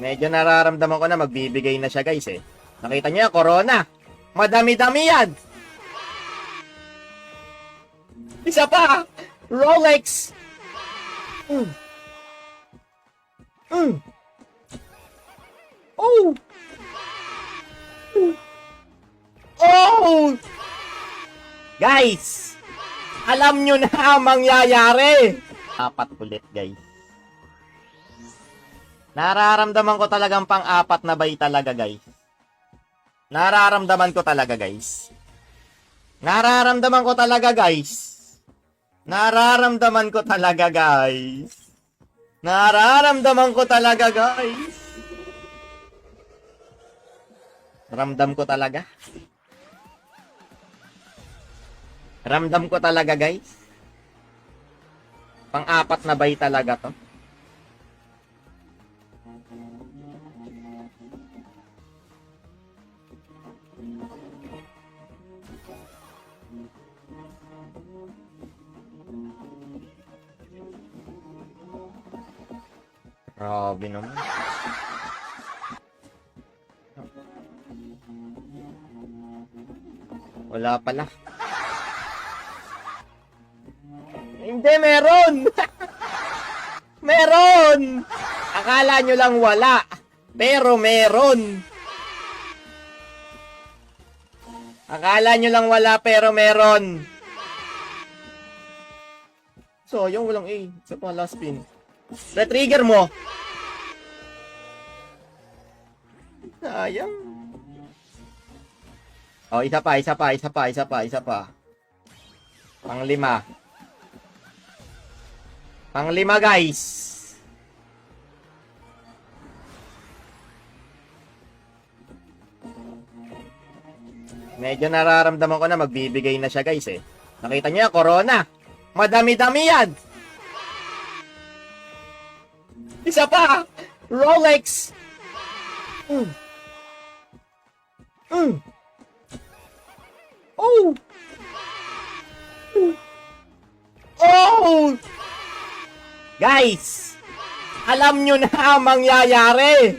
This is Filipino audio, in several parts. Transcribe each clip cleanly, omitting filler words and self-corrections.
Medyo nararamdaman ko na magbibigay na siya, guys, eh. Nakita niyo yan, Corona. Madami-dami yan. Isa pa, Rolex. Oh. Oh. Guys, alam nyo na ang mangyayari. Apat ulit, guys. Nararamdaman ko talagang pang-apat na bay talaga, guys. Nararamdaman ko talaga, guys. Nararamdaman ko talaga, guys. Nararamdaman ko talaga, guys. Nararamdaman ko talaga, guys. Ramdam ko talaga. Ramdam ko talaga, guys. Pang-apat na bay talaga to. Grabe naman. Wala pala. Hindi, meron! Meron! Akala nyo lang wala. Pero meron. Akala nyo lang wala, pero meron. So, yung walang A. Isa pa, last spin. Retrigger mo. Sayang. Oh, isa pa. Pang-lima. Pang-lima, guys. Medyo nararamdaman ko na magbibigay na siya, guys, eh. Nakita niyo yan, Corona. Madami-dami yan. Isa pa, Rolex. Oh. Oh. Guys, alam nyo na ang mangyayari.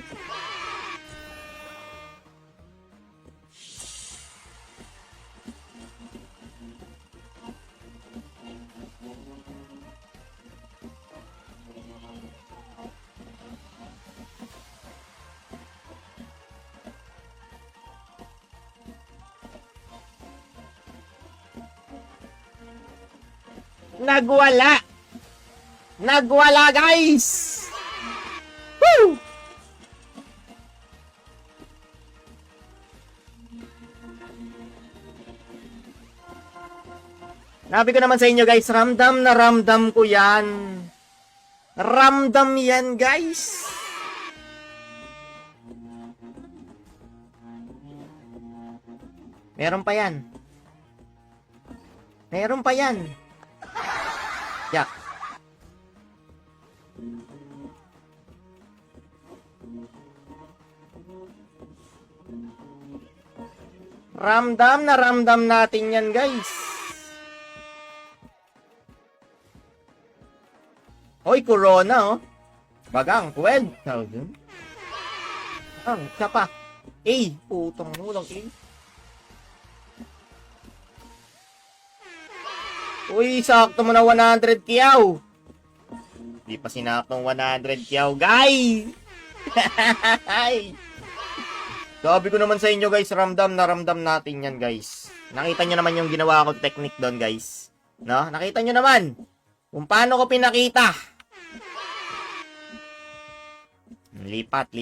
Nagwala. Nagwala, guys. Woo! Nabi ko naman sa inyo, guys, ramdam na ramdam ko yan. Ramdam yan, guys. Meron pa yan. Meron pa yan. Yak. Ramdam na ramdam natin yan, guys. Hoy, Corona, oh. Bagang, 12,000. Isa pa. Putong mulang A. Uy, sakto mo na 100 kiyaw. Di pa sinaktong 100 kiyaw, guys. Sabi ko naman sa inyo, guys, ramdam na ramdam natin yan, guys. Nakita nyo naman yung ginawa ko technique doon, guys. No? Nakita nyo naman kung paano ko pinakita. Lipat.